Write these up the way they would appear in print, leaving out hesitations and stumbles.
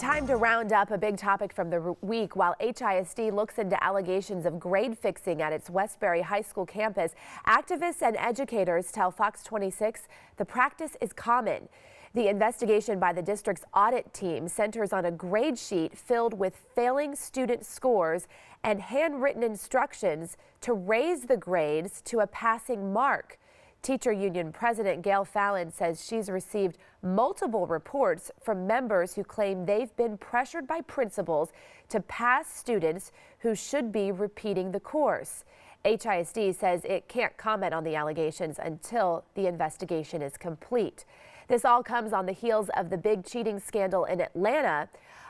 Time to round up a big topic from the week. While HISD looks into allegations of grade fixing at its Westbury High School campus, activists and educators tell Fox 26 the practice is common. The investigation by the district's audit team centers on a grade sheet filled with failing student scores and handwritten instructions to raise the grades to a passing mark. Teacher Union President Gail Fallon says she's received multiple reports from members who claim they've been pressured by principals to pass students who should be repeating the course. HISD says it can't comment on the allegations until the investigation is complete. This all comes on the heels of the big cheating scandal in Atlanta.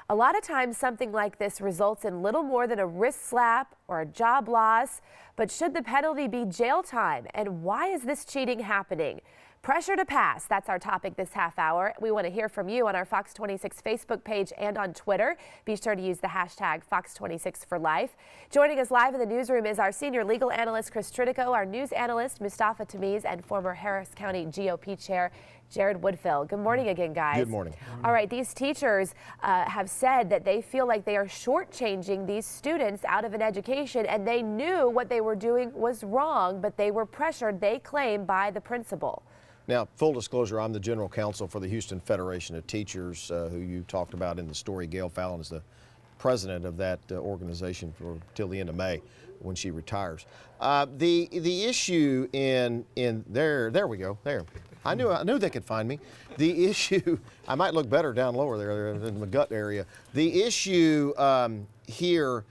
A lot of times something like this results in little more than a wrist slap or a job loss. But should the penalty be jail time? And why is this cheating happening? Pressure to pass. That's our topic this half hour. We want to hear from you on our Fox 26 Facebook page and on Twitter. Be sure to use the hashtag Fox26forlife. Joining us live in the newsroom is our senior legal analyst, Chris Tritico, our news analyst, Mustafa Tamiz, and former Harris County GOP chair, Jared Woodfill. Good morning again, guys. Good morning. All right, these teachers have said that they feel like they are shortchanging these students out of an education, and they knew what they were doing was wrong, but they were pressured, they claim, by the principal. Now, full disclosure, I'm the general counsel for the Houston Federation of Teachers, who you talked about in the story. Gail Fallon is the president of that organization till the end of May, when she retires. The issue in there we go, there. I knew they could find me. The issue, I might look better down lower there in the gut area. The issue here,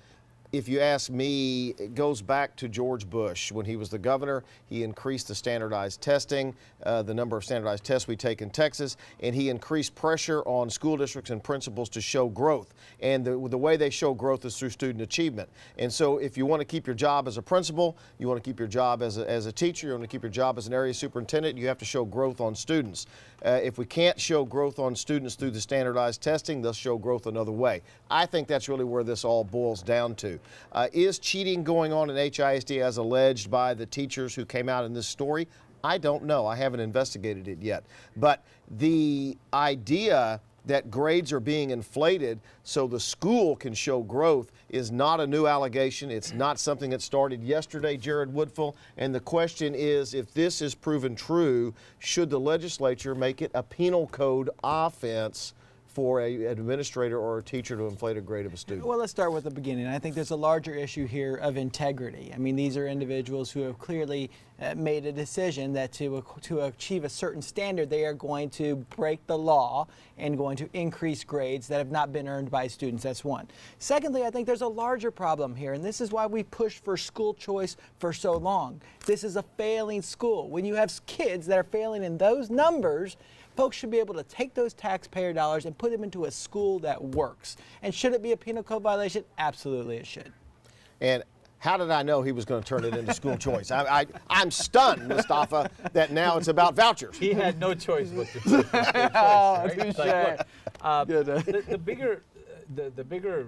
if you ask me, it goes back to George Bush. When he was the governor, he increased the standardized testing, the number of standardized tests we take in Texas, and he increased pressure on school districts and principals to show growth. And the way they show growth is through student achievement. And so if you want to keep your job as a principal, you want to keep your job as a teacher, you want to keep your job as an area superintendent, you have to show growth on students. If we can't show growth on students through the standardized testing, they'll show growth another way. I think that's really where this all boils down to. Is cheating going on in HISD as alleged by the teachers who came out in this story? I don't know. I haven't investigated it yet. But the idea that grades are being inflated so the school can show growth is not a new allegation. It's not something that started yesterday, Jared Woodfill. And the question is, if this is proven true, should the legislature make it a penal code offense for an administrator or a teacher to inflate a grade of a student? Well, let's start with the beginning. I think there's a larger issue here of integrity. I mean, these are individuals who have clearly made a decision that to achieve a certain standard, they are going to break the law and going to increase grades that have not been earned by students. That's one. Secondly, I think there's a larger problem here, and this is why we pushed for school choice for so long. This is a failing school. When you have kids that are failing in those numbers, folks should be able to take those taxpayer dollars and put them into a school that works. And should it be a penal code violation? Absolutely it should. And how did I know he was going to turn it into school choice? I'm stunned, Mustafa, that now it's about vouchers. He had no choice but to choose school choice. Right? The bigger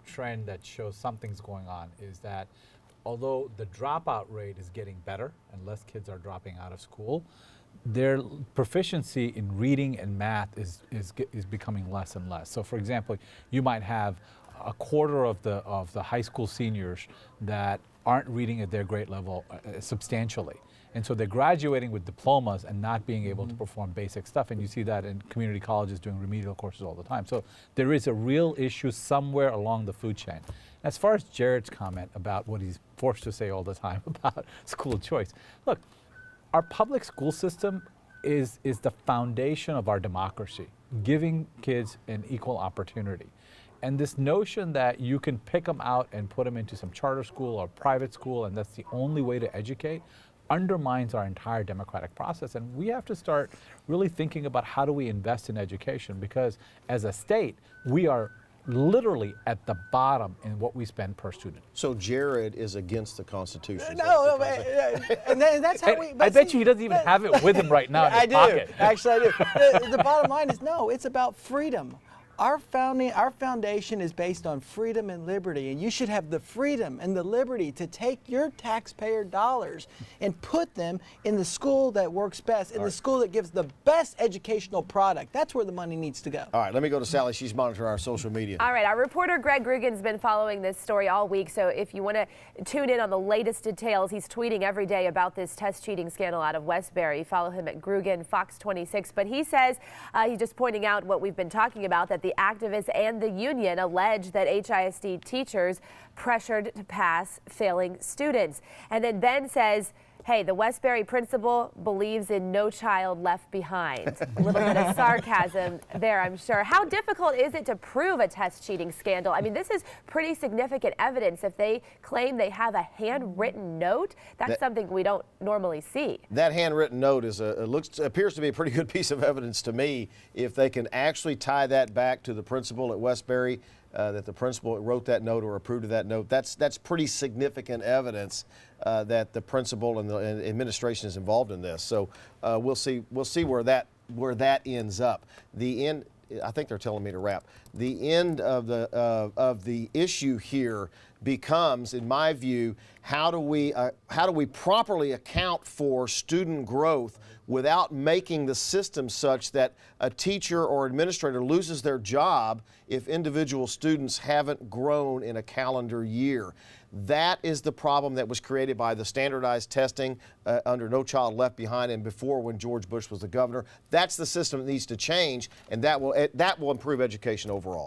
trend that shows something's going on is that although the dropout rate is getting better and less kids are dropping out of school, their proficiency in reading and math is becoming less and less. So, for example, you might have a quarter of the high school seniors that aren't reading at their grade level substantially. And so they're graduating with diplomas and not being able to perform basic stuff. And you see that in community colleges doing remedial courses all the time. So there is a real issue somewhere along the food chain. As far as Jared's comment about what he's forced to say all the time about school choice, look, our public school system is the foundation of our democracy, giving kids an equal opportunity. And this notion that you can pick them out and put them into some charter school or private school and that's the only way to educate undermines our entire democratic process. And we have to start really thinking about how do we invest in education, because as a state, we are literally at the bottom in what we spend per student. So Jared is against the Constitution. No, and that's how we. I bet you he doesn't even have it with him right now in his pocket. Actually, I do. The bottom line is no. It's about freedom. Our foundation is based on freedom and liberty, and you should have the freedom and the liberty to take your taxpayer dollars and put them in the school that works best, in the school that gives the best educational product. That's where the money needs to go. All right, let me go to Sally. She's monitoring our social media. All right, our reporter Greg Grugan's been following this story all week, so if you want to tune in on the latest details, he's tweeting every day about this test cheating scandal out of Westbury. Follow him at Grugan, Fox 26. But he says, he's just pointing out what we've been talking about, that the activists and the union allege that HISD teachers pressured to pass failing students. And then Ben says, hey, the Westbury principal believes in no child left behind. A little bit of sarcasm there, I'm sure. How difficult is it to prove a test cheating scandal? I mean, this is pretty significant evidence. If they claim they have a handwritten note, that's something we don't normally see. That handwritten note is appears to be a pretty good piece of evidence to me. If they can actually tie that back to the principal at Westbury, that the principal wrote that note or approved of that note, that's pretty significant evidence that the principal and the administration is involved in this. So we'll see where that ends up. The end. I think they're telling me to wrap. The end of the issue here becomes, in my view, how do we properly account for student growth without making the system such that a teacher or administrator loses their job if individual students haven't grown in a calendar year. That is the problem that was created by the standardized testing under No Child Left Behind and before, when George Bush was the governor. That's the system that needs to change, and that will improve education overall.